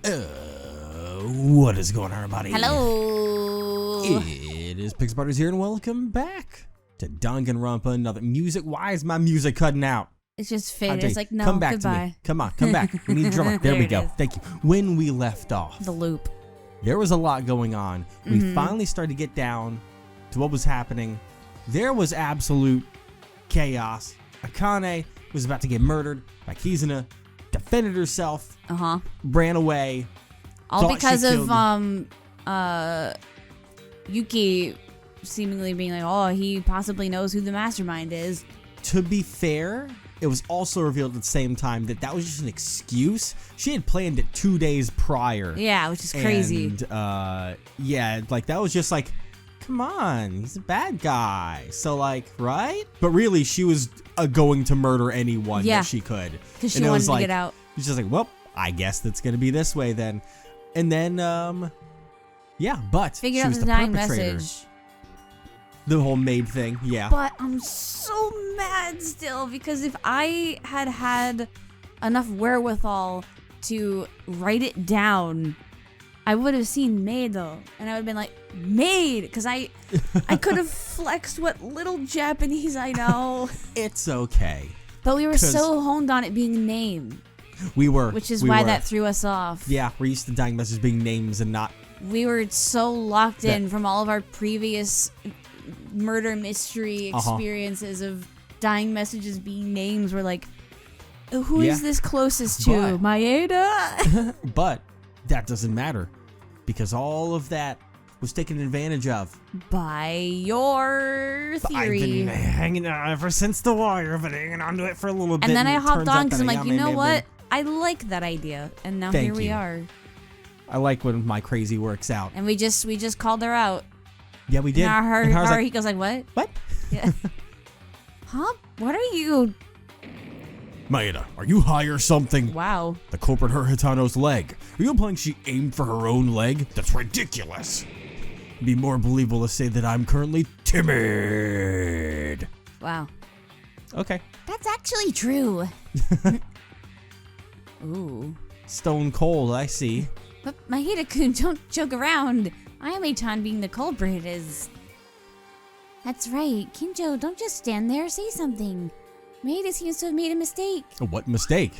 What is going on, everybody? Hello. It is Pixbutters here, and welcome back to Danganronpa. Another music. Why is my music cutting out? It's just faded. It's like, no, come back goodbye. to me. Come on, come back. We need a drummer. There we go. Thank you. When we left off, The loop. there was a lot going on. We finally started to get down to what was happening. There was absolute chaos. Akane was about to get murdered by Kizuna, defended herself, ran away. All because of Yuki seemingly being like, oh, he possibly knows who the mastermind is. To be fair, it was also revealed at the same time that that was just an excuse. She had planned it 2 days prior. Yeah, which is crazy. And, yeah, like, that was just like, come on, he's a bad guy. So, like, right? But really, she was going to murder anyone that she could. Because she wanted to get out. She's just like, well, I guess that's going to be this way then. And then, yeah, but Figure she out was the the dying perpetrator. message. The whole maid thing, yeah. But I'm so mad still because if I had enough wherewithal to write it down, I would have seen maid though, and I would have been like, maid, because I could have flexed what little Japanese I know. It's okay. But we were so honed on it being name. We were. Which is why that threw us off. Yeah, we're used to dying messages being names and not. We were so locked in from all of our previous murder mystery experiences of dying messages being names. We're like, who is this closest to? Maeda? But that doesn't matter because all of that was taken advantage of by your theory. I've been hanging on ever since the wire. I've been hanging on to it for a little bit. And then I hopped on because I'm like, you know what? I like that idea. And now here we are. I like when my crazy works out. And we just called her out. Yeah, we did. And he goes like, what? What? Yeah. Huh? What are you? Maeda, are you high or something? Wow. The culprit hurt Hatano's leg. Are you implying she aimed for her own leg? That's ridiculous. It'd be more believable to say that I'm currently timid. Wow. Okay. That's actually true. Ooh. Stone cold, I see. But Maeda-kun, don't joke around. Ayame-chan being the culprit is... That's right. Kinjo, don't just stand there. Say something. Maeda seems to have made a mistake. What mistake?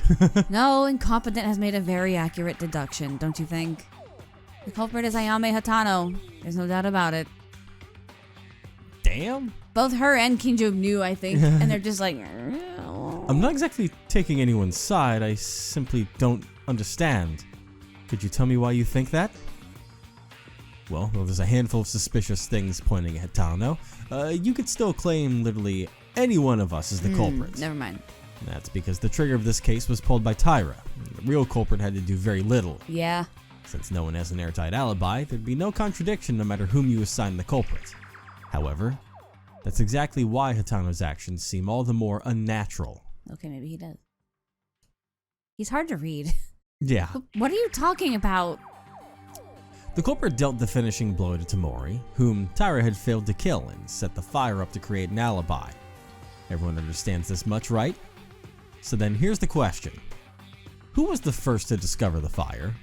No, Incompetent has made a very accurate deduction, don't you think? The culprit is Ayame Hatano. There's no doubt about it. Damn. Both her and Kinjo knew, I think, and they're just like... I'm not exactly taking anyone's side. I simply don't understand. Could you tell me why you think that? Well, there's a handful of suspicious things pointing at Hatano. You could still claim literally any one of us is the culprit. Never mind. That's because the trigger of this case was pulled by Tyra. The real culprit had to do very little. Yeah. Since no one has an airtight alibi, there'd be no contradiction no matter whom you assign the culprit. However, that's exactly why Hatano's actions seem all the more unnatural. Okay, maybe he does. He's hard to read. Yeah. What are you talking about? The culprit dealt the finishing blow to Tamori, whom Tyra had failed to kill and set the fire up to create an alibi. Everyone understands this much, right? So then here's the question. Who was the first to discover the fire?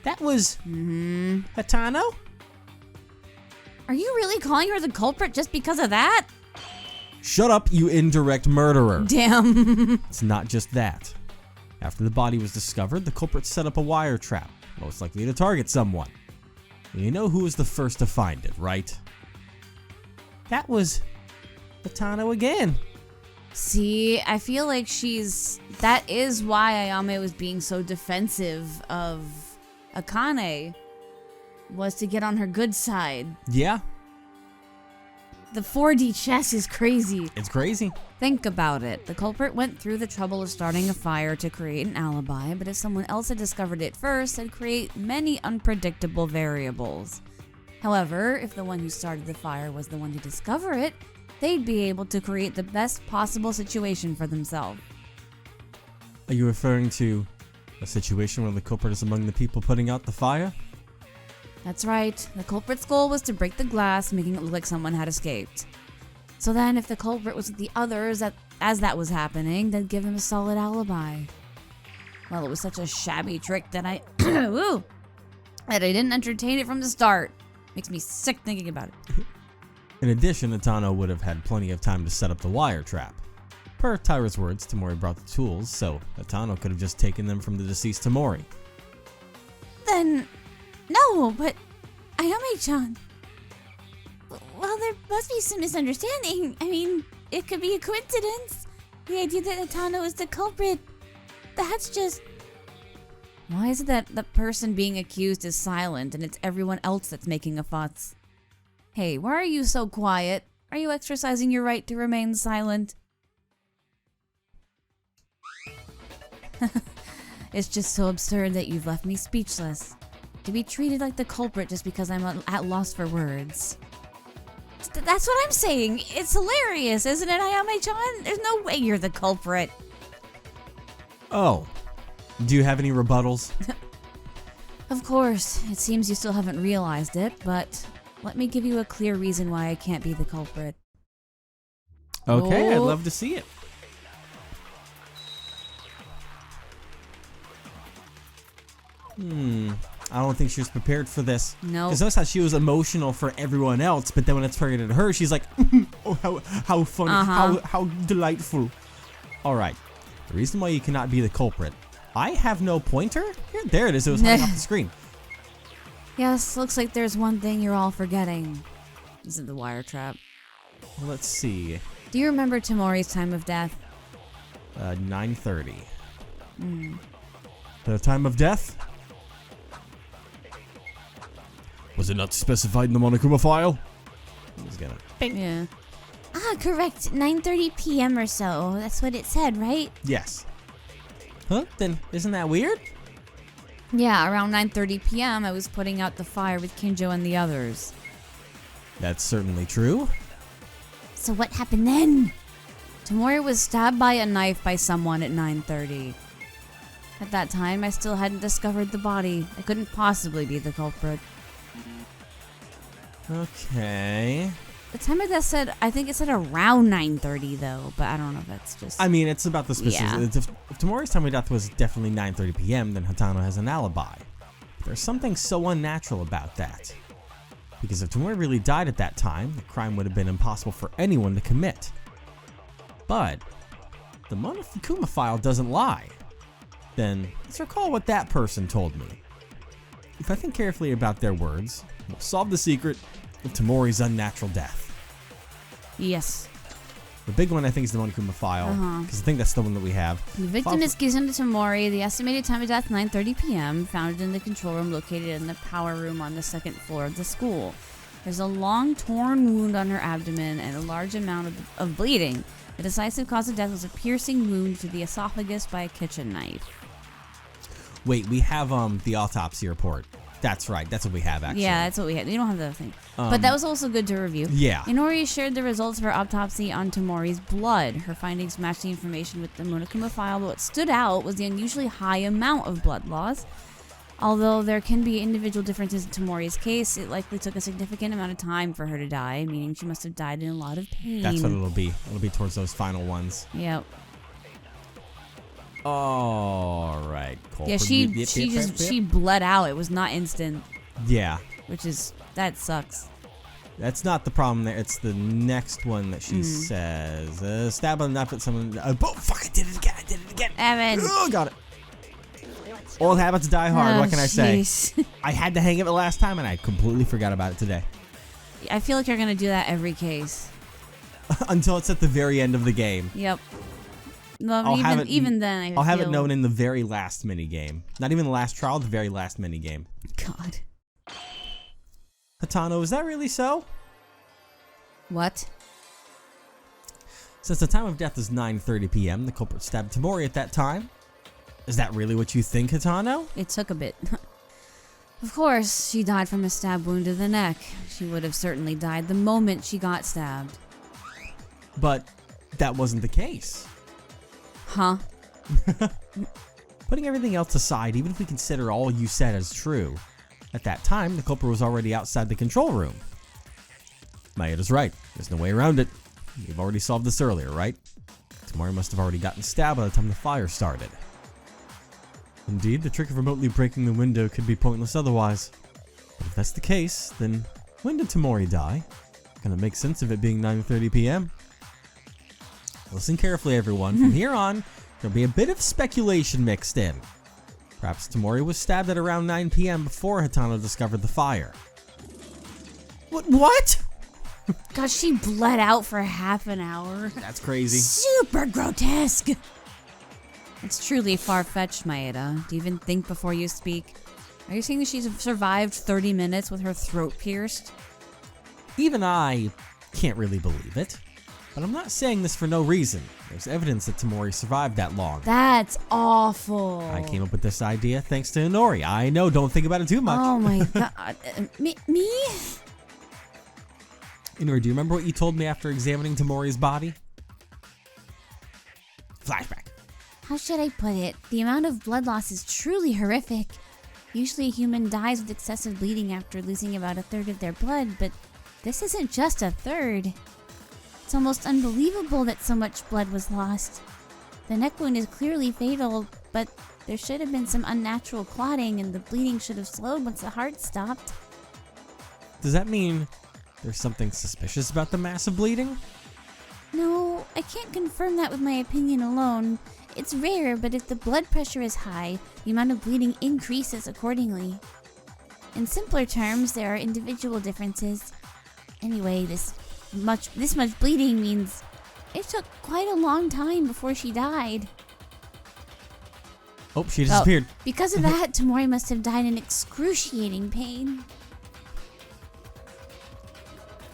That was... Hatano? Are you really calling her the culprit just because of that? Shut up, you indirect murderer. Damn. It's not just that. After the body was discovered, the culprit set up a wire trap, most likely to target someone. You know who was the first to find it, right? That was Hatano again. See, I feel like that is why Ayame was being so defensive of Akane, was to get on her good side. Yeah. The 4D chess is crazy. It's crazy. Think about it. The culprit went through the trouble of starting a fire to create an alibi, but if someone else had discovered it first, it'd create many unpredictable variables. However, if the one who started the fire was the one to discover it, they'd be able to create the best possible situation for themselves. Are you referring to a situation where the culprit is among the people putting out the fire? That's right. The culprit's goal was to break the glass, making it look like someone had escaped. So then, if the culprit was with the others as that was happening, they'd give them a solid alibi. Well, it was such a shabby trick that I woo, that I didn't entertain it from the start. Makes me sick thinking about it. In addition, Hatano would have had plenty of time to set up the wire trap. Per Tyra's words, Tamori brought the tools, so Hatano could have just taken them from the deceased Tamori. Then, no, but Ayame-chan. Well, there must be some misunderstanding. I mean, it could be a coincidence. The idea that Hatano is the culprit, that's just... Why is it that the person being accused is silent and it's everyone else that's making a fuss? Hey, why are you so quiet? Are you exercising your right to remain silent? It's just so absurd that you've left me speechless. To be treated like the culprit just because I'm at loss for words. That's what I'm saying. It's hilarious, isn't it, Ayame-chan? There's no way you're the culprit. Oh. Do you have any rebuttals? Of course. It seems you still haven't realized it, but let me give you a clear reason why I can't be the culprit. Okay, I'd love to see it. I don't think she was prepared for this. No. Because notice how she was emotional for everyone else, but then when it's targeted at her, she's like, oh, how funny, how delightful. All right. The reason why you cannot be the culprit. I have no pointer? Here, there it is. It was hiding off the screen. Yes, looks like there's one thing you're all forgetting. Is it the wire trap? Let's see. Do you remember Tamori's time of death? 9:30. The time of death? Was it not specified in the Monokuma file? He's gonna... Yeah. Ah, correct. 9:30 p.m. or so. That's what it said, right? Yes. Huh? Then isn't that weird? Yeah, around 9:30 p.m. I was putting out the fire with Kinjo and the others. That's certainly true. So what happened then? Tamori was stabbed by a knife by someone at 9:30. At that time, I still hadn't discovered the body. I couldn't possibly be the culprit. Okay. The time of death said, I think it said around 9:30 though, but I don't know if that's just... I mean, it's about the specifics. Yeah. If Tamori's time of death was definitely 9:30 p.m., then Hatano has an alibi. There's something so unnatural about that. Because if Tamori really died at that time, the crime would have been impossible for anyone to commit. But the Monokuma file doesn't lie. Then let's recall what that person told me. If I think carefully about their words, we'll solve the secret of Tamori's unnatural death. Yes. The big one, I think, is the Monokuma file, because I think that's the one that we have. The victim is Kizuna Tamori. The estimated time of death, 9:30 p.m., found in the control room located in the power room on the second floor of the school. There's a long, torn wound on her abdomen and a large amount of bleeding. The decisive cause of death was a piercing wound to the esophagus by a kitchen knife. Wait, we have the autopsy report. That's right. That's what we have, actually. Yeah, that's what we had. You don't have the thing. But that was also good to review. Yeah. Inori shared the results of her autopsy on Tamori's blood. Her findings matched the information with the Monokuma file, but what stood out was the unusually high amount of blood loss. Although there can be individual differences in Tamori's case, it likely took a significant amount of time for her to die, meaning she must have died in a lot of pain. That's what it'll be. It'll be towards those final ones. Yep. All right. Yeah, she bled out. It was not instant. Yeah. That sucks. That's not the problem there. It's the next one that she says. Stab on the knife at someone. Oh, fuck, I did it again. Evan. Oh, got it. Old habits die hard. What can I say? I had to hang it the last time, and I completely forgot about it today. I feel like you're going to do that every case. Until it's at the very end of the game. Yep. No, even then, I'll have it known in the very last minigame. Not even the last trial, the very last minigame. God. Hatano, is that really so? What? Since the time of death is 9:30 p.m., the culprit stabbed Tamori at that time. Is that really what you think, Hatano? It took a bit. Of course, she died from a stab wound to the neck. She would have certainly died the moment she got stabbed. But that wasn't the case. Huh? Putting everything else aside, even if we consider all you said as true, at that time, the culprit was already outside the control room. Maeda's right. There's no way around it. We've already solved this earlier, right? Tamori must have already gotten stabbed by the time the fire started. Indeed, the trick of remotely breaking the window could be pointless otherwise. But if that's the case, then when did Tamori die? Gonna make sense of it being 9:30 p.m. Listen carefully, everyone. From here on, there'll be a bit of speculation mixed in. Perhaps Tamori was stabbed at around 9 p.m. before Hatano discovered the fire. What? Gosh, she bled out for half an hour. That's crazy. Super grotesque. It's truly far-fetched, Maeda. Do you even think before you speak? Are you saying that she's survived 30 minutes with her throat pierced? Even I can't really believe it. But I'm not saying this for no reason. There's evidence that Tamori survived that long. That's awful. I came up with this idea thanks to Inori. I know, don't think about it too much. Oh my god. Me? Inori, do you remember what you told me after examining Tamori's body? Flashback. How should I put it? The amount of blood loss is truly horrific. Usually a human dies with excessive bleeding after losing about a third of their blood, but this isn't just a third. It's almost unbelievable that so much blood was lost. The neck wound is clearly fatal, but there should have been some unnatural clotting and the bleeding should have slowed once the heart stopped. Does that mean there's something suspicious about the massive bleeding? No, I can't confirm that with my opinion alone. It's rare, but if the blood pressure is high, the amount of bleeding increases accordingly. In simpler terms, there are individual differences. Anyway, this much bleeding means it took quite a long time before she died. Oh, she disappeared. Well, because of that, Tamori must have died in excruciating pain.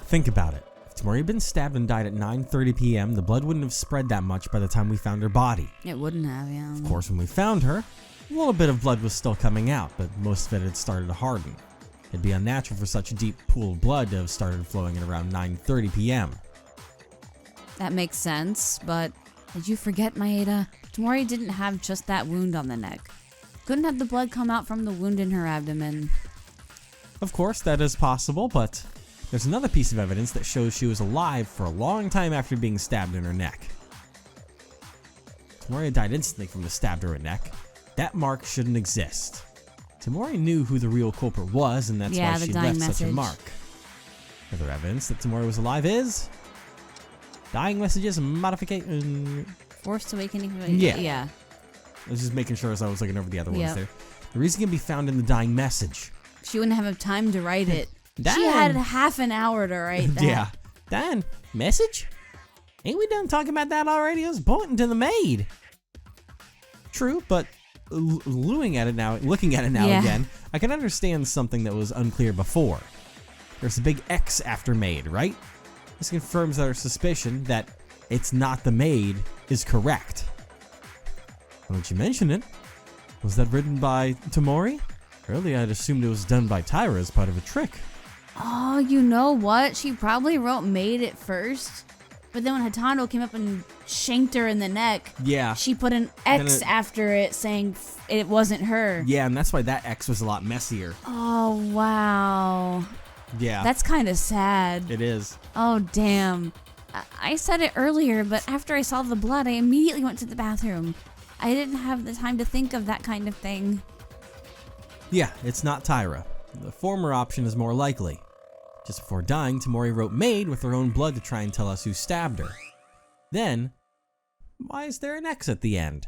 Think about it. If Tamori had been stabbed and died at 9:30 p.m., the blood wouldn't have spread that much by the time we found her body. It wouldn't have, yeah. Of course, when we found her, a little bit of blood was still coming out, but most of it had started to harden. It'd be unnatural for such a deep pool of blood to have started flowing at around 9:30 p.m. That makes sense, but did you forget, Maeda? Tamori didn't have just that wound on the neck. Couldn't have the blood come out from the wound in her abdomen. Of course, that is possible, but there's another piece of evidence that shows she was alive for a long time after being stabbed in her neck. Tamori died instantly from the stab to her neck. That mark shouldn't exist. Tamori knew who the real culprit was, and that's why she left such a mark. Other evidence that Tamori was alive is dying messages and modification. Forced awakening. Yeah. I was just making sure as I was looking over the other ones there. The reason can be found in the dying message. She wouldn't have time to write it. Dan. She had half an hour to write that. Yeah. Dan, message? Ain't we done talking about that already? I was pointing to the maid. True, but looking at it now again, I can understand something that was unclear before. There's a big X after maid, right? This confirms that our suspicion that it's not the maid is correct. Why don't you mention it? Was that written by Tamori? Earlier I'd assumed it was done by Tyra as part of a trick. Oh, you know what? She probably wrote maid at first. But then when Hatano came up and shanked her in the neck, she put an X after it saying it wasn't her. Yeah, and that's why that X was a lot messier. Oh, wow. Yeah. That's kind of sad. It is. Oh, damn. I said it earlier, but after I saw the blood, I immediately went to the bathroom. I didn't have the time to think of that kind of thing. Yeah, it's not Tyra. The former option is more likely. Just before dying, Tamori wrote maid with her own blood to try and tell us who stabbed her. Then, why is there an X at the end?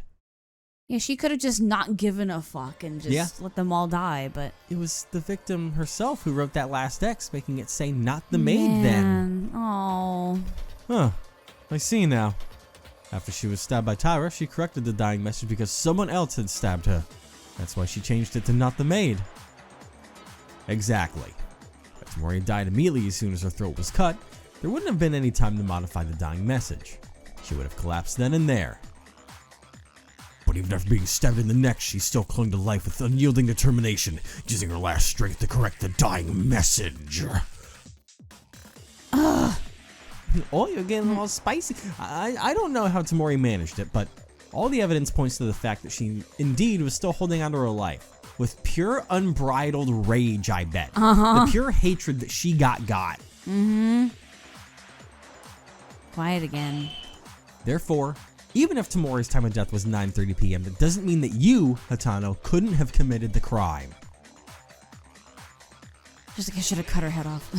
Yeah, she could have just not given a fuck and just let them all die, but... It was the victim herself who wrote that last X, making it say not the maid then. Oh. Huh. I see now. After she was stabbed by Tyra, she corrected the dying message because someone else had stabbed her. That's why she changed it to not the maid. Exactly. If Tamori died immediately as soon as her throat was cut, there wouldn't have been any time to modify the dying message. She would have collapsed then and there. But even after being stabbed in the neck, she still clung to life with unyielding determination, using her last strength to correct the dying message. Oh, you're getting all spicy. I don't know how Tamori managed it, but all the evidence points to the fact that she indeed was still holding on to her life. With pure unbridled rage, I bet. The pure hatred that she got. Quiet again. Therefore, Even if Tamori's time of death was 9:30 p.m., that doesn't mean that you, Hatano, couldn't have committed the crime. Just like I should have cut her head off.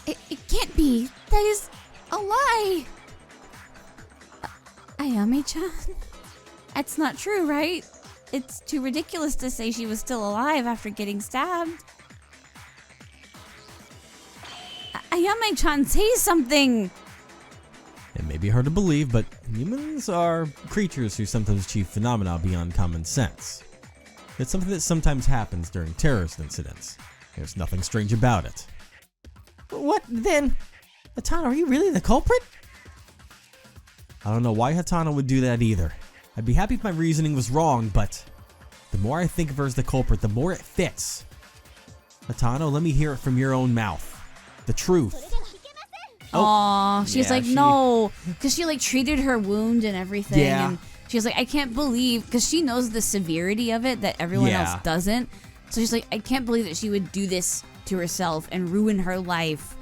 It can't be. That is a lie. Ayame-chan? That's not true, right? It's too ridiculous to say she was still alive after getting stabbed. Ayame-chan, say something! It may be hard to believe, but humans are creatures who sometimes achieve phenomena beyond common sense. It's something that sometimes happens during terrorist incidents. There's nothing strange about it. What then? Hatano, are you really the culprit? I don't know why Hatano would do that either. I'd be happy if my reasoning was wrong, but the more I think of her as the culprit, the more it fits. Hatano, let me hear it from your own mouth. The truth. Aww, she's yeah, like, no, because she like treated her wound and everything. Yeah. And she was like, I can't believe, because she knows the severity of it that everyone else doesn't. So she's like, I can't believe that she would do this to herself and ruin her life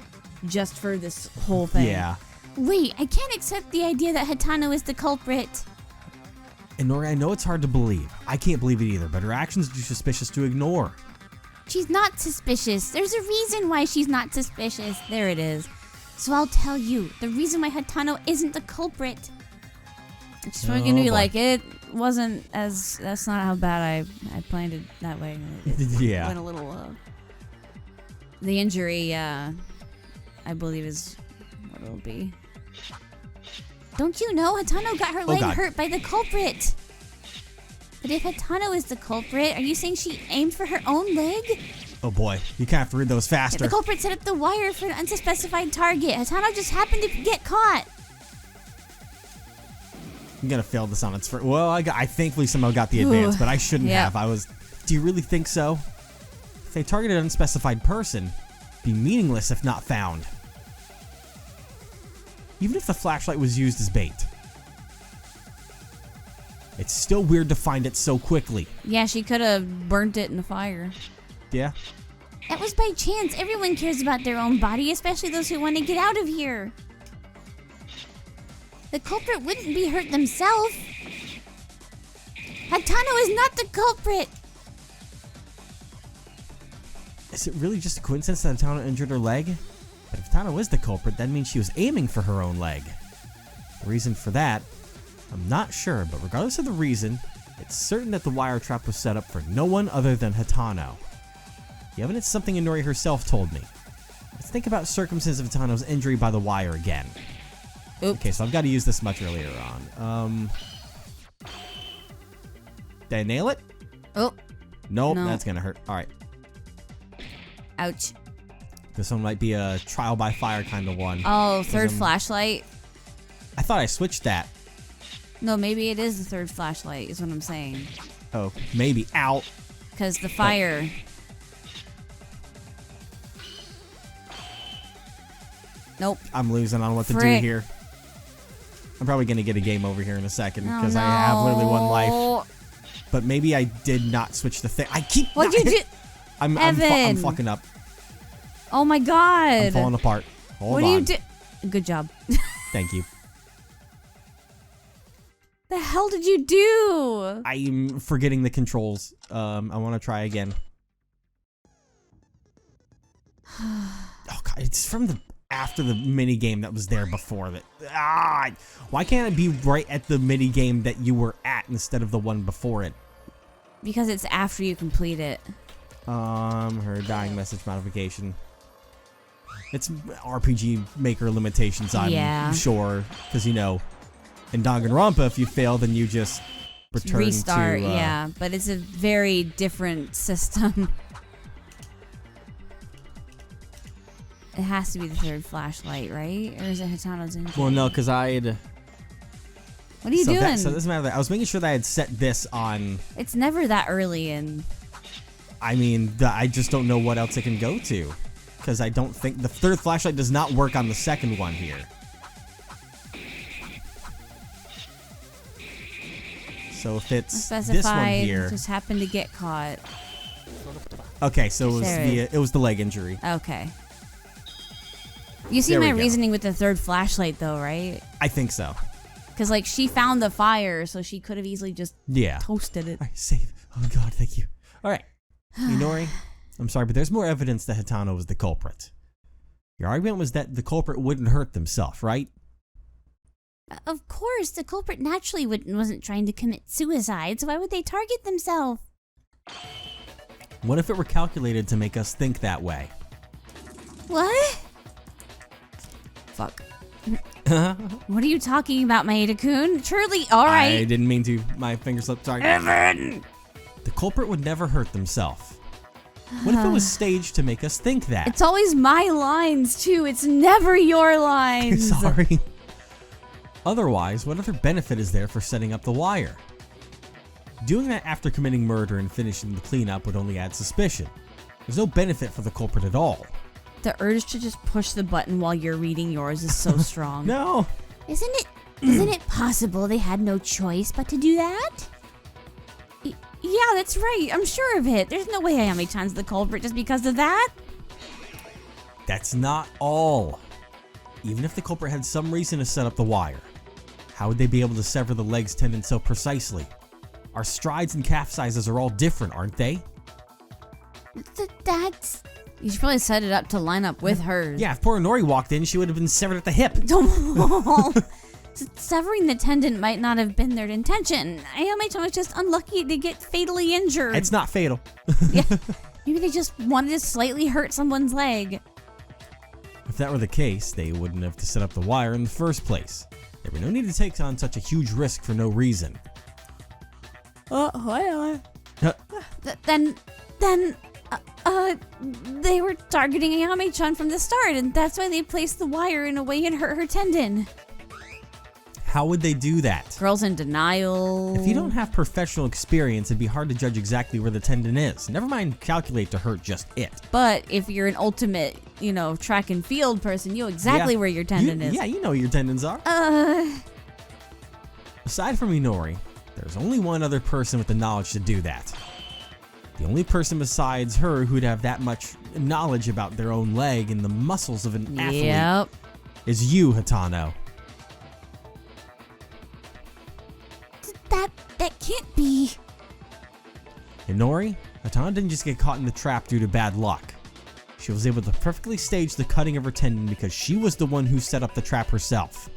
just for this whole thing. Yeah. Wait, I can't accept the idea that Hatano is the culprit. And Nori, I know it's hard to believe. I can't believe it either, but her actions are too suspicious to ignore. She's not suspicious. There's a reason why she's not suspicious. There it is. So I'll tell you, the reason why Hatano isn't the culprit. She's probably gonna be like, it wasn't as, that's not how bad I planned it that way. Yeah. Went a little, the injury, I believe is what it'll be. Don't you know Hatano got her leg hurt by the culprit? But if Hatano is the culprit, are you saying she aimed for her own leg? Oh boy, you kind of have to read those faster. The culprit set up the wire for an unspecified target. Hatano just happened to get caught. I'm gonna fail this on its first. Well, I thankfully somehow got the advance, but I shouldn't have. Do you really think so? If they targeted an unspecified person, it'd be meaningless if not found. Even if the flashlight was used as bait. It's still weird to find it so quickly. Yeah, she could have burnt it in the fire. Yeah? That was by chance. Everyone cares about their own body, especially those who want to get out of here. The culprit wouldn't be hurt themselves. Hatano is not the culprit. Is it really just a coincidence that Hatano injured her leg? But if Hatano is the culprit, that means she was aiming for her own leg. The reason for that, I'm not sure, but regardless of the reason, it's certain that the wire trap was set up for no one other than Hatano. The evidence is something Inori herself told me. Let's think about circumstances of Hatano's injury by the wire again. Oops. Okay, so I've got to use this much earlier on. Did I nail it? Oh. Nope, No. That's gonna hurt. Alright. Ouch. This one might be a trial by fire kind of one. Oh, third flashlight? I thought I switched that. No, maybe it is the third flashlight, is what I'm saying. Oh, maybe. Ow. Because the fire... Nope. I'm losing on what to do here. I'm probably going to get a game over here in a second because no. I have literally one life. But maybe I did not switch the thing. I keep... What'd you do? I'm fucking up. Oh my god. I'm falling apart. Hold what on. do you do? Good job. Thank you. The hell did you do? I'm forgetting the controls. I want to try again. Oh god, it's from the after the mini game that was there before that. Why can't it be right at the mini game that you were at instead of the one before it? Because it's after you complete it. Her dying message modification. It's RPG Maker limitations, I'm sure, because you know, in Danganronpa, if you fail, then you just restart. to, yeah, but it's a very different system. It has to be the third flashlight, right? Or is it Hatano's injury? Well, no, because I'd... What are you doing? So this matter. I was making sure that I had set this on... It's never that early in... I mean, I just don't know what else it can go to. Because I don't think... The third flashlight does not work on the second one here. So if it's this one here... just happened to get caught. Okay, so it was the leg injury. Okay. You see my reasoning with the third flashlight, though, right? I think so. Because, like, she found the fire, so she could have easily just toasted it. All right, save. Oh, God, thank you. All right. Inori, I'm sorry, but there's more evidence that Hatano was the culprit. Your argument was that the culprit wouldn't hurt themselves, right? Of course, the culprit naturally wasn't trying to commit suicide, so why would they target themselves? What if it were calculated to make us think that way? What? Fuck. What are you talking about, Maeda-kun? Surely, alright. I didn't mean to. My finger slipped. Sorry. Evan! The culprit would never hurt themselves. What if it was staged to make us think that? It's always my lines, too. It's never your lines. Sorry. Otherwise, what other benefit is there for setting up the wire? Doing that after committing murder and finishing the cleanup would only add suspicion. There's no benefit for the culprit at all. The urge to just push the button while you're reading yours is so strong. No. Isn't it possible they had no choice but to do that? Yeah, that's right. I'm sure of it. There's no way Ayame-chan's the culprit just because of that. That's not all. Even if the culprit had some reason to set up the wire, how would they be able to sever the leg's tendon so precisely? Our strides and calf sizes are all different, aren't they? That's... You should probably set it up to line up with hers. Yeah, if poor Inori walked in, she would have been severed at the hip. Severing the tendon might not have been their intention. Ayame-chan was just unlucky to get fatally injured. It's not fatal. Yeah, maybe they just wanted to slightly hurt someone's leg. If that were the case, they wouldn't have to set up the wire in the first place. There would be no need to take on such a huge risk for no reason. Then, they were targeting Ayame-chan from the start, and that's why they placed the wire in a way it hurt her tendon. How would they do that? Girl's in denial. If you don't have professional experience, it'd be hard to judge exactly where the tendon is. Never mind calculate to hurt just it. But if you're an ultimate, track and field person, you know exactly where your tendon is. Yeah, you know where your tendons are. Aside from Inori, there's only one other person with the knowledge to do that. The only person besides her who'd have that much knowledge about their own leg and the muscles of an athlete is you, Hatano. That can't be. Inori, Hatano didn't just get caught in the trap due to bad luck. She was able to perfectly stage the cutting of her tendon because she was the one who set up the trap herself.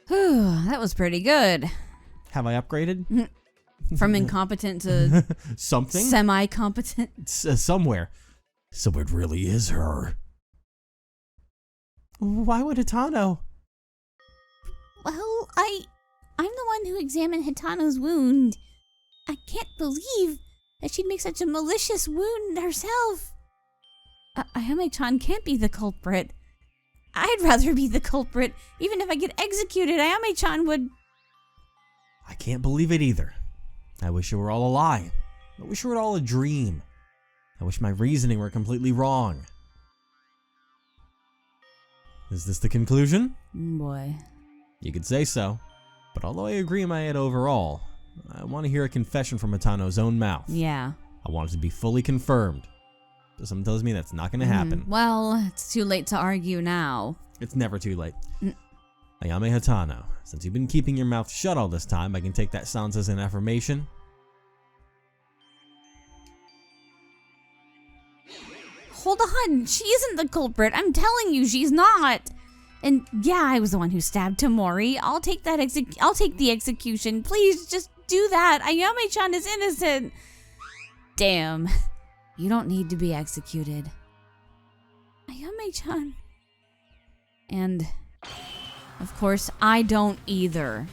Whew, that was pretty good. Have I upgraded? From incompetent to something? Semi-competent. Somewhere. So it really is her. Why would Hatano? Well, I'm the one who examined Hitano's wound. I can't believe that she'd make such a malicious wound herself. Ayame-chan can't be the culprit. I'd rather be the culprit. Even if I get executed, Ayame-chan would... I can't believe it either. I wish it were all a lie. I wish it were all a dream. I wish my reasoning were completely wrong. Is this the conclusion? Boy. You could say so. But although I agree in my head overall, I want to hear a confession from Hatano's own mouth. Yeah. I want it to be fully confirmed. But something tells me that's not going to happen. Well, it's too late to argue now. It's never too late. Ayame Hatano, since you've been keeping your mouth shut all this time, I can take that silence as an affirmation. Hold on, she isn't the culprit. I'm telling you, she's not. And yeah, I was the one who stabbed Tamori. I'll take the execution. Please, just do that. Ayame-chan is innocent. Damn. You don't need to be executed. Ayame-chan. And, of course, I don't either.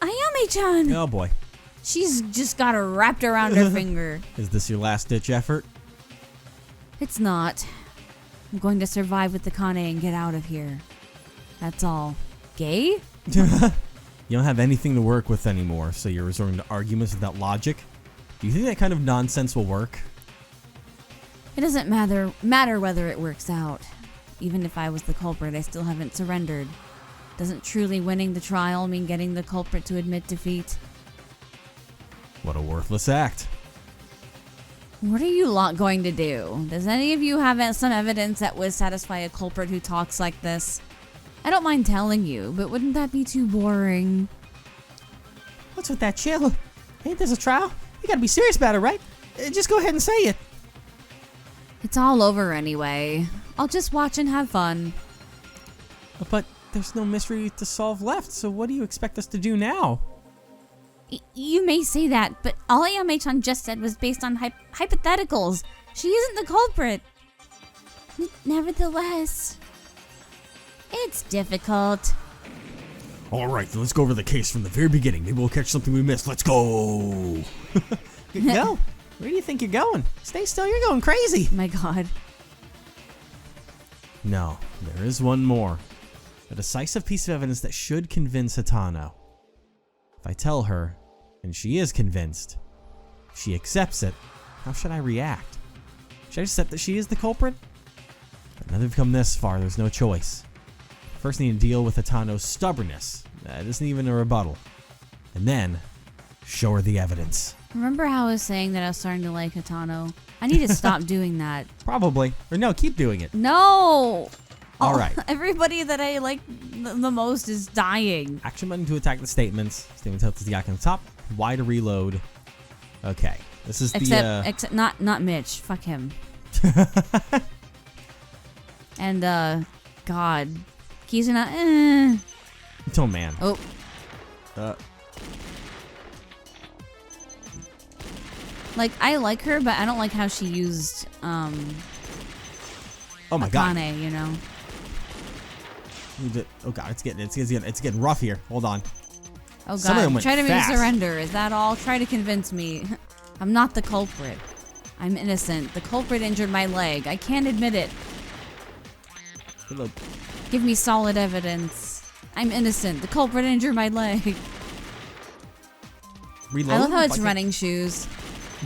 Ayame-chan! Oh boy. She's just got her wrapped around her finger. Is this your last-ditch effort? It's not. I'm going to survive with the Kane and get out of here. That's all. Gay? You don't have anything to work with anymore, so you're resorting to arguments without logic? Do you think that kind of nonsense will work? It doesn't matter whether it works out. Even if I was the culprit, I still haven't surrendered. Doesn't truly winning the trial mean getting the culprit to admit defeat? What a worthless act. What are you lot going to do? Does any of you have some evidence that would satisfy a culprit who talks like this? I don't mind telling you, but wouldn't that be too boring? What's with that chill? Ain't this a trial? You gotta be serious about it, right? Just go ahead and say it. It's all over anyway. I'll just watch and have fun. But there's no mystery to solve left, so what do you expect us to do now? You may say that, but all Ayame-chan just said was based on hypotheticals. She isn't the culprit. Nevertheless, it's difficult. Alright, then let's go over the case from the very beginning. Maybe we'll catch something we missed. Let's go! Go! Where do you think you're going? Stay still, you're going crazy! My god. No, there is one more. A decisive piece of evidence that should convince Hatano. If I tell her, and she is convinced, she accepts it, how should I react? Should I accept that she is the culprit? But now they've come this far, there's no choice. First I need to deal with Hatano's stubbornness. That isn't even a rebuttal. And then, show her the evidence. Remember how I was saying that I was starting to like Hatano? I need to stop doing that. Probably. Or no, keep doing it. No! Alright. Everybody that I like the most is dying. Action button to attack the statements. Statement tells the icon on the top. Y to reload. Okay. This is Except not Mitch. Fuck him. And God. Kizuna, Oh man. Oh. Like, I like her, but I don't like how she used, Oh my god. Akane, you know? Oh god, it's getting rough here. Hold on. Oh Some of them god, went try to make fast. me surrender. Is that all? Try to convince me. I'm not the culprit. I'm innocent. The culprit injured my leg. I can't admit it. Hello. Give me solid evidence. I'm innocent. The culprit injured my leg. Reload? I love how it's Like running shoes.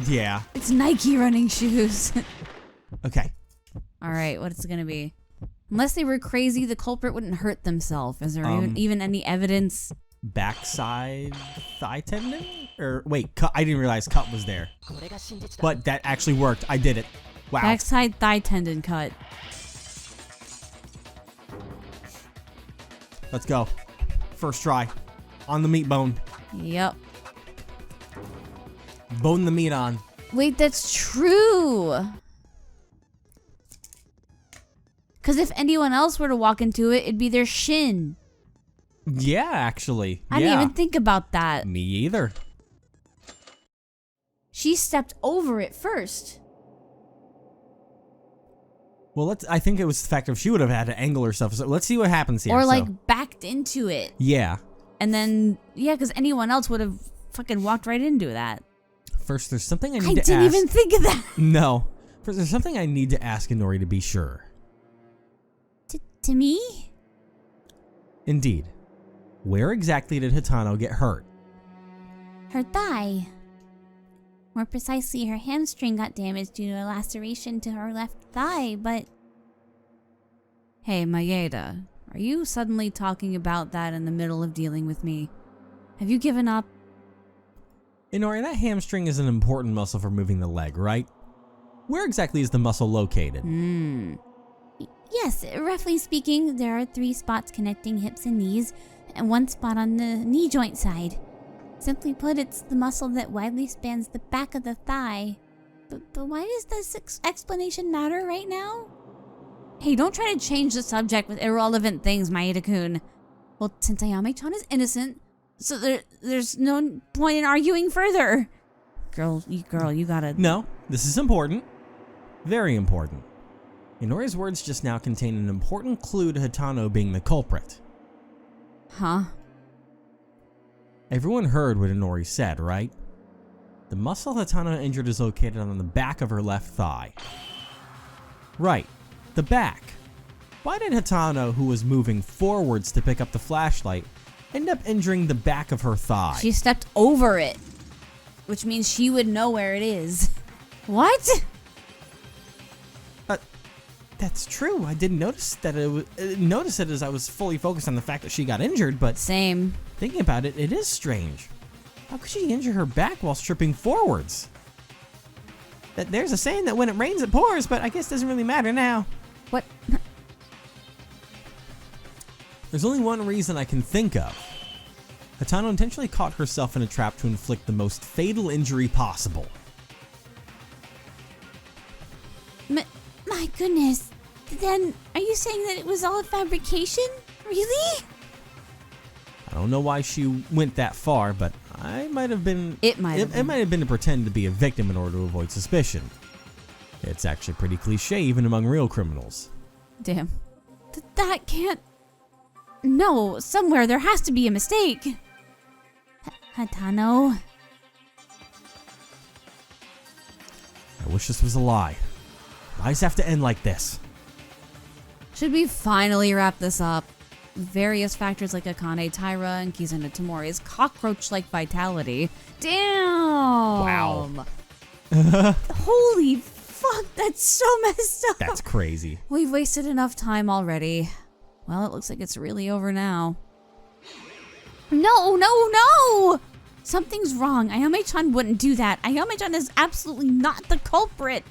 Yeah. It's Nike running shoes. Okay. Alright, what's it gonna be? Unless they were crazy, the culprit wouldn't hurt themselves. Is there even any evidence? Backside thigh tendon? Or wait, cut. I didn't realize cut was there. But that actually worked. I did it. Wow. Backside thigh tendon cut. Let's go. First try. On the meat bone. Yep. Bone the meat on. Wait, that's true. Because if anyone else were to walk into it, it'd be their shin. Yeah, actually. I didn't even think about that. Me either. She stepped over it first. Well, I think it was the fact of she would have had to angle herself. So let's see what happens here. Or like backed into it. Yeah. And then, yeah, because anyone else would have fucking walked right into that. First, there's something I need to ask. I didn't even think of that. No. First, there's something I need to ask Inori to be sure. To me? Indeed. Where exactly did Hatano get hurt? Her thigh. More precisely, her hamstring got damaged due to a laceration to her left thigh, but... Hey, Maeda, are you suddenly talking about that in the middle of dealing with me? Have you given up? Inori, that hamstring is an important muscle for moving the leg, right? Where exactly is the muscle located? Yes, roughly speaking, there are 3 spots connecting hips and knees, and 1 spot on the knee joint side. Simply put, it's the muscle that widely spans the back of the thigh. But why does this explanation matter right now? Hey, don't try to change the subject with irrelevant things, Maeda-kun. Well, since Ayame-chan is innocent, so there's no point in arguing further. Girl, you gotta... No, this is important. Very important. Inori's words just now contain an important clue to Hatano being the culprit. Huh? Everyone heard what Inori said, right? The muscle Hatano injured is located on the back of her left thigh. Right, the back. Why did Hatano, who was moving forwards to pick up the flashlight, end up injuring the back of her thigh? She stepped over it, which means she would know where it is. What? That's true. I didn't notice that notice it as I was fully focused on the fact that she got injured, but Same. thinking about it, it is strange. How could she injure her back while tripping forwards? There's a saying that when it rains, it pours, but I guess it doesn't really matter now. What? There's only one reason I can think of. Hatano intentionally caught herself in a trap to inflict the most fatal injury possible. My goodness. Then, are you saying that it was all a fabrication? Really? I don't know why she went that far, but it might have been to pretend to be a victim in order to avoid suspicion. It's actually pretty cliche even among real criminals. Damn. That can't... No, somewhere there has to be a mistake. Hatano. I wish this was a lie. Lies have to end like this. Should we finally wrap this up? Various factors like Akane Taira and Kizuna Tamori's cockroach-like vitality. Damn! Wow. Holy fuck, that's so messed up. That's crazy. We've wasted enough time already. Well, it looks like it's really over now. No! Something's wrong. Ayame-chan wouldn't do that. Ayame-chan is absolutely not the culprit.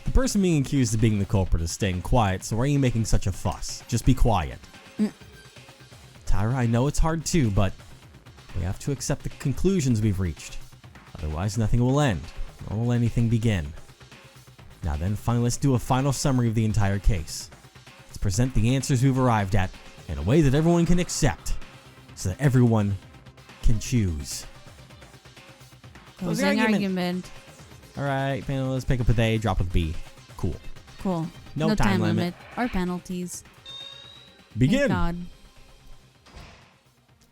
The person being accused of being the culprit is staying quiet, so why are you making such a fuss? Just be quiet. Taira, I know it's hard too, but we have to accept the conclusions we've reached. Otherwise, nothing will end, nor will anything begin. Now then, finally, let's do a final summary of the entire case. Let's present the answers we've arrived at in a way that everyone can accept, so that everyone can choose. Closing argument. Alright, panelists, pick up with A, drop with B. Cool. Cool. No time limit. Or penalties. Begin! Thank God.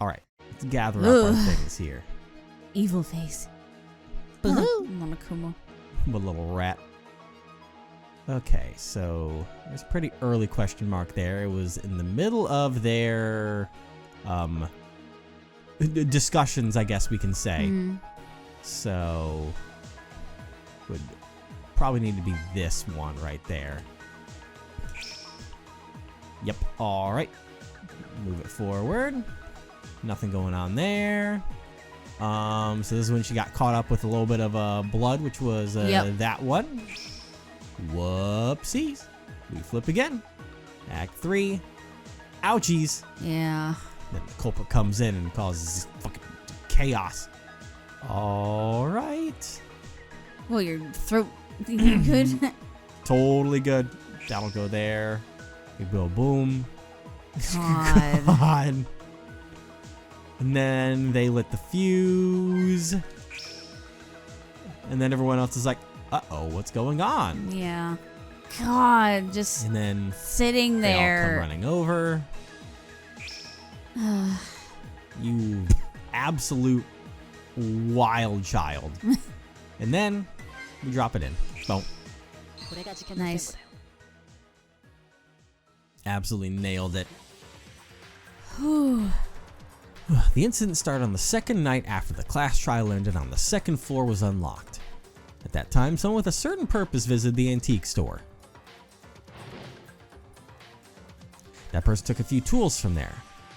Alright, let's gather up our things here. Evil face. Monokuma. What a little rat. Okay, so there's a pretty early question mark there. It was in the middle of their discussions, I guess we can say. So would probably need to be this one right there. Yep, alright. Move it forward. Nothing going on there. So this is when she got caught up with a little bit of blood, which was that one. Whoopsies. We flip again. Act 3. Ouchies. Yeah. Then the culprit comes in and causes fucking chaos. Alright. Well, your throat. You good? Totally good. That'll go there. We go boom. God. God. And then they lit the fuse. And then everyone else is like, uh-oh, what's going on? Yeah. God, just And then sitting they all come there. running over. You absolute wild child. And then we drop it in. Boom. Nice. Absolutely nailed it. The incident started on the second night after the class trial ended on the second floor was unlocked. At that time, someone with a certain purpose visited the antique store. That person took a few tools from there.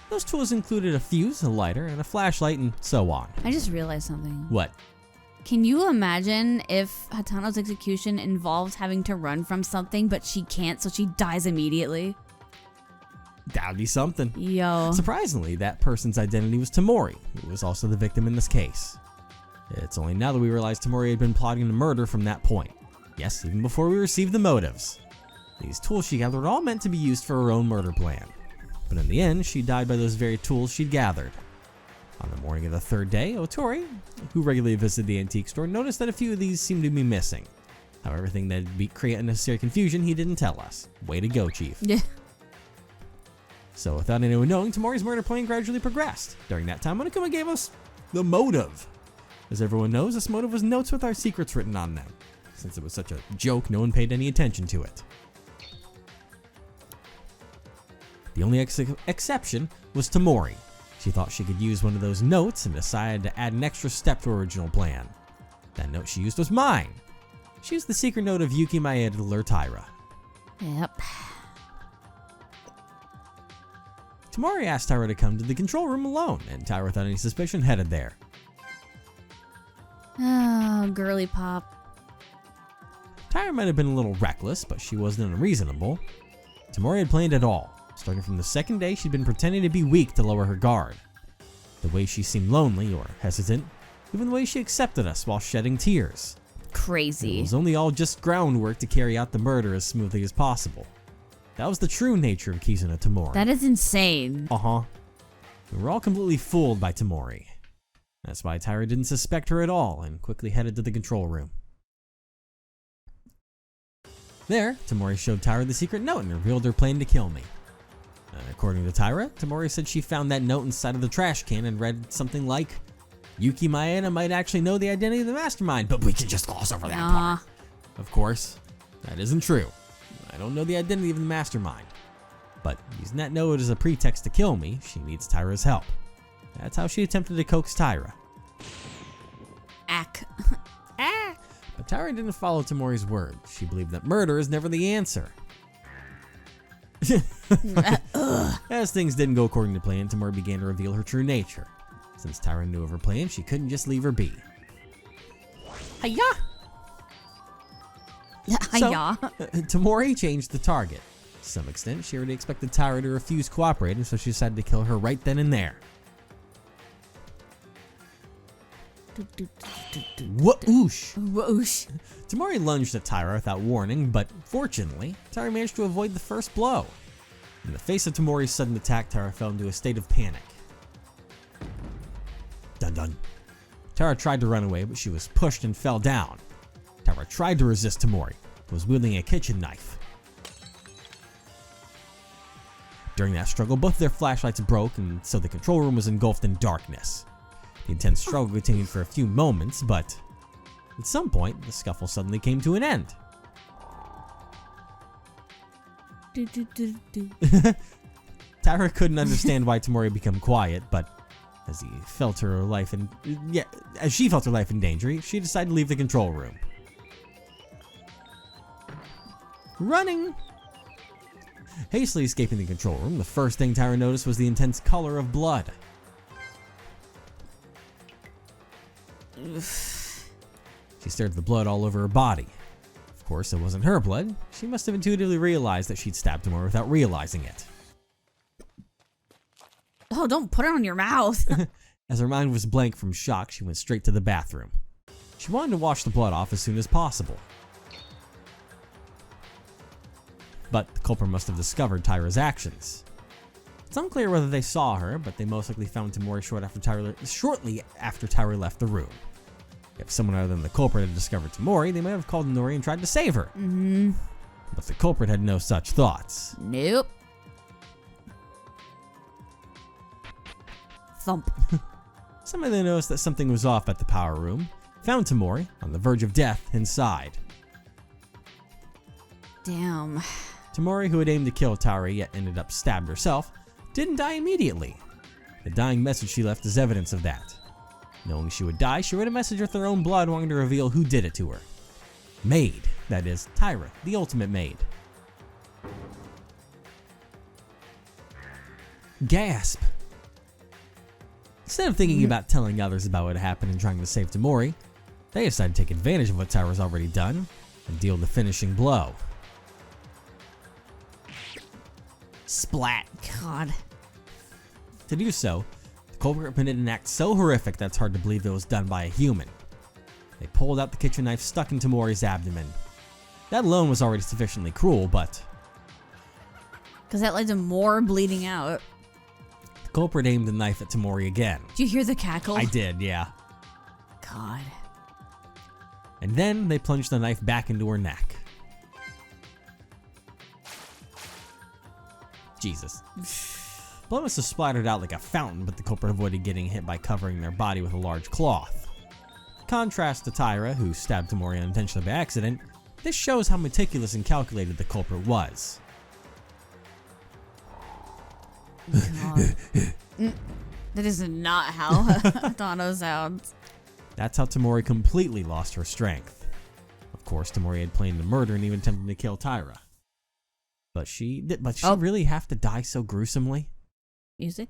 Those tools included a fuse, a lighter, and a flashlight, and so on. I just realized something. What? Can you imagine if Hatano's execution involves having to run from something, but she can't, so she dies immediately? That'd be something. Yo. Surprisingly, that person's identity was Tamori, who was also the victim in this case. It's only now that we realize Tamori had been plotting the murder from that point. Yes, even before we received the motives. These tools she gathered were all meant to be used for her own murder plan. But in the end, she died by those very tools she'd gathered. On the morning of the third day, Otori, who regularly visited the antique store, noticed that a few of these seemed to be missing. However, everything that'd create unnecessary confusion, he didn't tell us. Way to go, Chief. Yeah. So without anyone knowing, Tamori's murder plan gradually progressed. During that time, Monokuma gave us the motive. As everyone knows, this motive was notes with our secrets written on them. Since it was such a joke, no one paid any attention to it. The only exception was Tamori. She thought she could use one of those notes and decided to add an extra step to her original plan. That note she used was mine. She used the secret note of Yuki Maeda to lure Taira. Yep. Tamori asked Taira to come to the control room alone, and Taira, without any suspicion, headed there. Oh, girly pop. Taira might have been a little reckless, but she wasn't unreasonable. Tamori had planned it all. Starting from the second day, she'd been pretending to be weak to lower her guard. The way she seemed lonely or hesitant, even the way she accepted us while shedding tears. Crazy. It was only all just groundwork to carry out the murder as smoothly as possible. That was the true nature of Kizuna Tamori. That is insane. Uh-huh. We were all completely fooled by Tamori. That's why Taira didn't suspect her at all and quickly headed to the control room. There, Tamori showed Taira the secret note and revealed her plan to kill me. According to Taira, Tamori said she found that note inside of the trash can and read something like, Yuki Maeda might actually know the identity of the mastermind, but we can just gloss over that part. Of course, that isn't true. I don't know the identity of the mastermind. But using that note as a pretext to kill me, she needs Taira's help. That's how she attempted to coax Taira. But Taira didn't follow Tamori's word. She believed that murder is never the answer. As things didn't go according to plan, Tamori began to reveal her true nature. Since Taira knew of her plan, she couldn't just leave her be. Hiya! Hiya! Tamori changed the target. To some extent, she already expected Taira to refuse cooperating, so she decided to kill her right then and there. Whoosh! Whoosh. Tamori lunged at Taira without warning, but fortunately, Taira managed to avoid the first blow. In the face of Tamori's sudden attack, Taira fell into a state of panic. Dun dun. Taira tried to run away, but she was pushed and fell down. Taira tried to resist Tamori, who was wielding a kitchen knife. During that struggle, both their flashlights broke, and so the control room was engulfed in darkness. The intense struggle continued for a few moments, but at some point, the scuffle suddenly came to an end. Taira couldn't understand why Tamori had become quiet, but as she felt her life in danger, she decided to leave the control room. Running! Hastily escaping the control room, the first thing Taira noticed was the intense color of blood. She stared at the blood all over her body. Of course, it wasn't her blood. She must have intuitively realized that she'd stabbed Tamori without realizing it. Oh, don't put it on your mouth. As her mind was blank from shock, she went straight to the bathroom. She wanted to wash the blood off as soon as possible. But the culprit must have discovered Taira's actions. It's unclear whether they saw her, but they most likely found Tamori shortly after Taira left the room. If someone other than the culprit had discovered Tamori, they might have called Nori and tried to save her. But the culprit had no such thoughts. Nope. Thump. Somebody noticed that something was off at the power room, found Tamori on the verge of death inside. Damn. Tamori, who had aimed to kill Taira yet ended up stabbed herself, didn't die immediately. The dying message she left is evidence of that. Knowing she would die, she wrote a message with her own blood wanting to reveal who did it to her. Maid, that is, Taira, the ultimate maid. Gasp! Instead of thinking about telling others about what happened and trying to save Tamori, they decided to take advantage of what Taira's already done and deal the finishing blow. Splat. God. To do so, the culprit committed an act so horrific that it's hard to believe it was done by a human. They pulled out the kitchen knife stuck in Tamori's abdomen. That alone was already sufficiently cruel, but Because that led to more bleeding out. the culprit aimed the knife at Tamori again. Did you hear the cackle? I did, yeah. God. And then they plunged the knife back into her neck. Jesus. Blood must have splattered out like a fountain, but the culprit avoided getting hit by covering their body with a large cloth. Contrast to Taira, who stabbed Tamori unintentionally by accident, this shows how meticulous and calculated the culprit was. God. That is not how Hatano sounds. That's how Tamori completely lost her strength. Of course, Tamori had planned to murder and even attempted to kill Taira. But she really have to die so gruesomely? Music?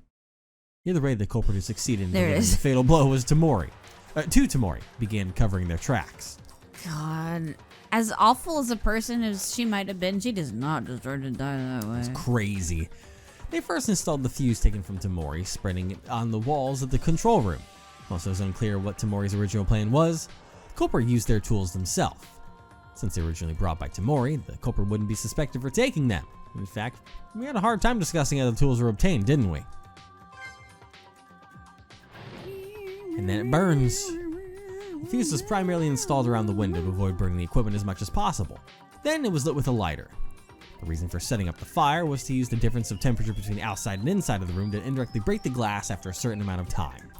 Either way, the culprit who succeeded in There it delivering is. the fatal blow was Tamori. to Tamori began covering their tracks. God. As awful as a person as she might have been, she does not deserve to die that way. It's crazy. They first installed the fuse taken from Tamori, spreading it on the walls of the control room. Also, it was unclear what Tamori's original plan was. The culprit used their tools themselves. Since they were originally brought by Tamori, the culprit wouldn't be suspected for taking them. In fact, we had a hard time discussing how the tools were obtained, didn't we? And then it burns. The fuse was primarily installed around the window to avoid burning the equipment as much as possible. Then it was lit with a lighter. The reason for setting up the fire was to use the difference of temperature between outside and inside of the room to indirectly break the glass after a certain amount of time.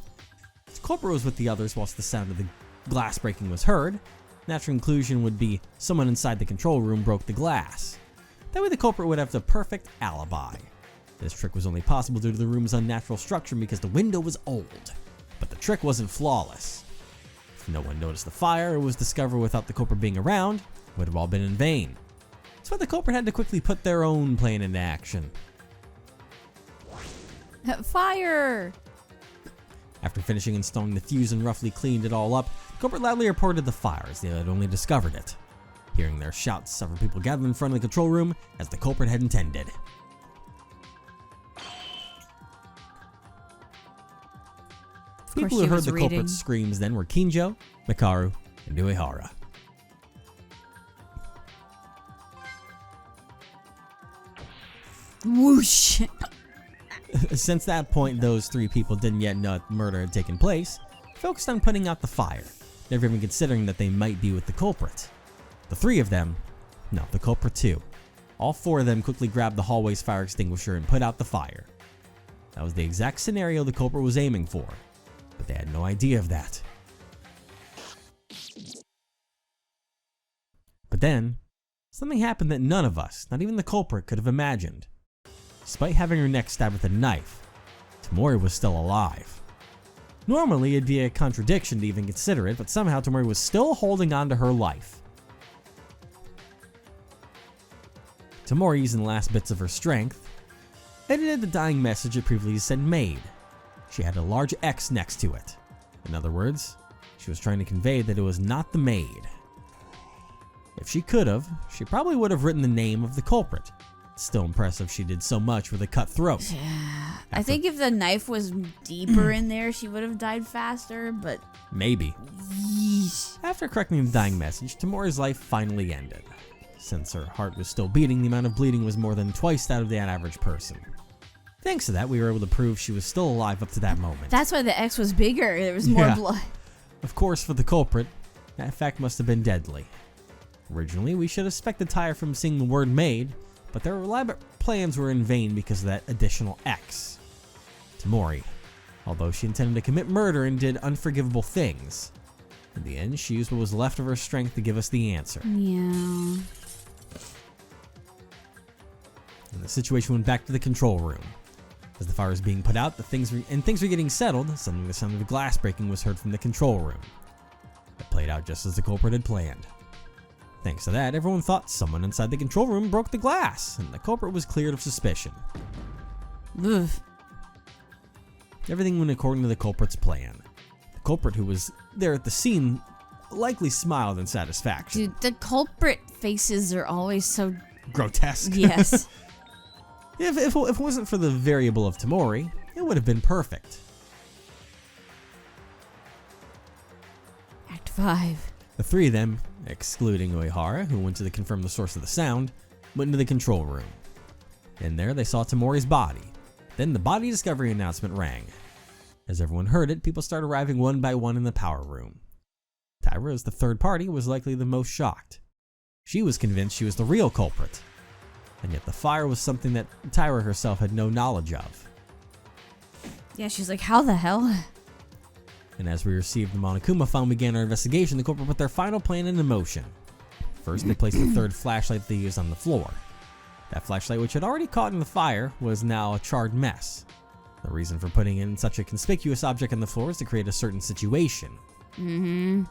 The culprit was with the others whilst the sound of the glass breaking was heard. Natural conclusion would be someone inside the control room broke the glass. That way the culprit would have the perfect alibi. This trick was only possible due to the room's unnatural structure because the window was old. But the trick wasn't flawless. If no one noticed the fire or was discovered without the culprit being around, it would have all been in vain. So the culprit had to quickly put their own plan into action. Fire! After finishing installing the fuse and roughly cleaned it all up, the culprit loudly reported the fire as they had only discovered it. Hearing their shouts, several people gathered in front of the control room as the culprit had intended. People who heard the culprit's screams then were Kinjo, Mikaru, and Uehara. Whoosh! Since that point, those three people didn't yet know the murder had taken place, focused on putting out the fire, never even considering that they might be with the culprit. The three of them, no, the culprit too. All four of them quickly grabbed the hallway's fire extinguisher and put out the fire. That was the exact scenario the culprit was aiming for, but they had no idea of that. But then, something happened that none of us, not even the culprit, could have imagined. Despite having her neck stabbed with a knife, Tamori was still alive. Normally, it'd be a contradiction to even consider it, but somehow Tamori was still holding on to her life. Tamori, using the last bits of her strength, edited the dying message it previously said made. She had a large X next to it. In other words, she was trying to convey that it was not the maid. If she could have, she probably would have written the name of the culprit. It's still impressive she did so much with a cut throat. Yeah, I think if the knife was deeper in there, she would have died faster, but... Maybe. Yeesh. After correcting the dying message, Tamori's life finally ended. Since her heart was still beating, the amount of bleeding was more than twice that of the average person. Thanks to that, we were able to prove she was still alive up to that moment. That's why the X was bigger. There was more blood. Of course, for the culprit, that fact must have been deadly. Originally, we should have suspected Tyre from seeing the word made, but their elaborate plans were in vain because of that additional X. Tamori, although she intended to commit murder and did unforgivable things, in the end, she used what was left of her strength to give us the answer. Yeah. And the situation went back to the control room. As the fire was being put out, things were getting settled, suddenly the sound of the glass breaking was heard from the control room. It played out just as the culprit had planned. Thanks to that, everyone thought someone inside the control room broke the glass, and the culprit was cleared of suspicion. Ugh. Everything went according to the culprit's plan. The culprit, who was there at the scene, likely smiled in satisfaction. Dude, the culprit faces are always so... grotesque. Yes. If it wasn't for the variable of Tamori, it would have been perfect. Act 5. The three of them, excluding Uehara, who went to confirm the source of the sound, went into the control room. In there, they saw Tamori's body. Then the body discovery announcement rang. As everyone heard it, people started arriving one by one in the power room. Tyra, as the third party, was likely the most shocked. She was convinced she was the real culprit, and yet the fire was something that Tyra herself had no knowledge of. Yeah, she's like, how the hell? And as we received the Monokuma file and began our investigation, the culprit put their final plan into motion. First, they placed the third flashlight they used on the floor. That flashlight, which had already caught in the fire, was now a charred mess. The reason for putting in such a conspicuous object on the floor is to create a certain situation. Mm-hmm.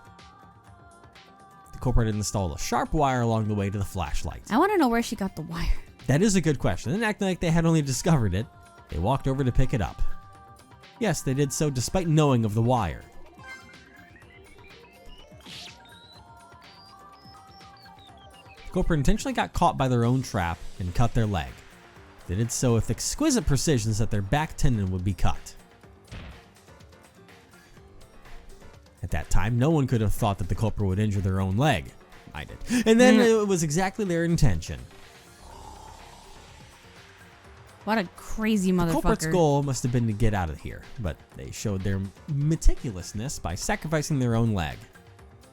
The culprit had installed a sharp wire along the way to the flashlight. I want to know where she got the wire. That is a good question. And acting like they had only discovered it, they walked over to pick it up. Yes, they did so despite knowing of the wire. the culprit intentionally got caught by their own trap and cut their leg. They did so with exquisite precision so that their back tendon would be cut. At that time, no one could have thought that the culprit would injure their own leg. I did. And then it was exactly their intention. What a crazy motherfucker. The culprit's goal must have been to get out of here, but they showed their meticulousness by sacrificing their own leg.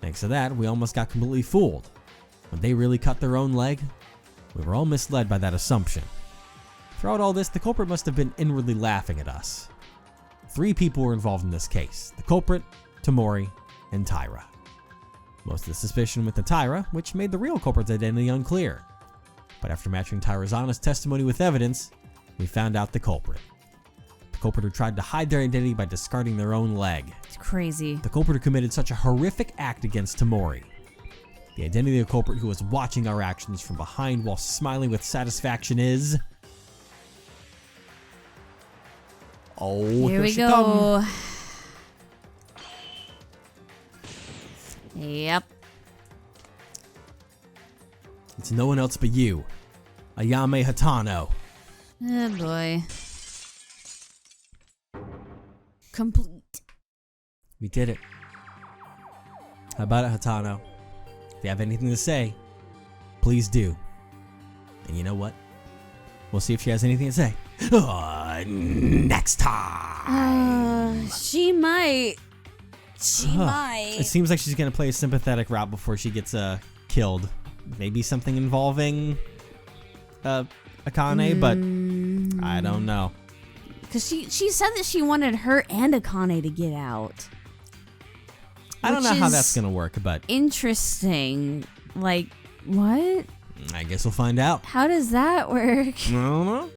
Thanks to that, we almost got completely fooled. When they really cut their own leg, we were all misled by that assumption. Throughout all this, the culprit must have been inwardly laughing at us. 3 people were involved in this case: the culprit, Tamori, and Tyra. Most of the suspicion went to Tyra, which made the real culprit's identity unclear. But after matching Tyra's honest testimony with evidence, we found out the culprit. The culprit who tried to hide their identity by discarding their own leg. It's crazy. The culprit who committed such a horrific act against Tamori. The identity of the culprit who was watching our actions from behind while smiling with satisfaction is... Oh, here we she go. come. Yep. It's no one else but you, Ayame Hatano. Oh boy. Complete. We did it. How about it, Hatano? If you have anything to say, please do. And you know what? We'll see if she has anything to say. Next time. She might. She might. It seems like she's gonna play a sympathetic route before she gets killed. Maybe something involving Akane, but I don't know. Because she said that she wanted her and Akane to get out. I don't know how that's gonna work, but interesting. Like, what? I guess we'll find out. How does that work? I don't know.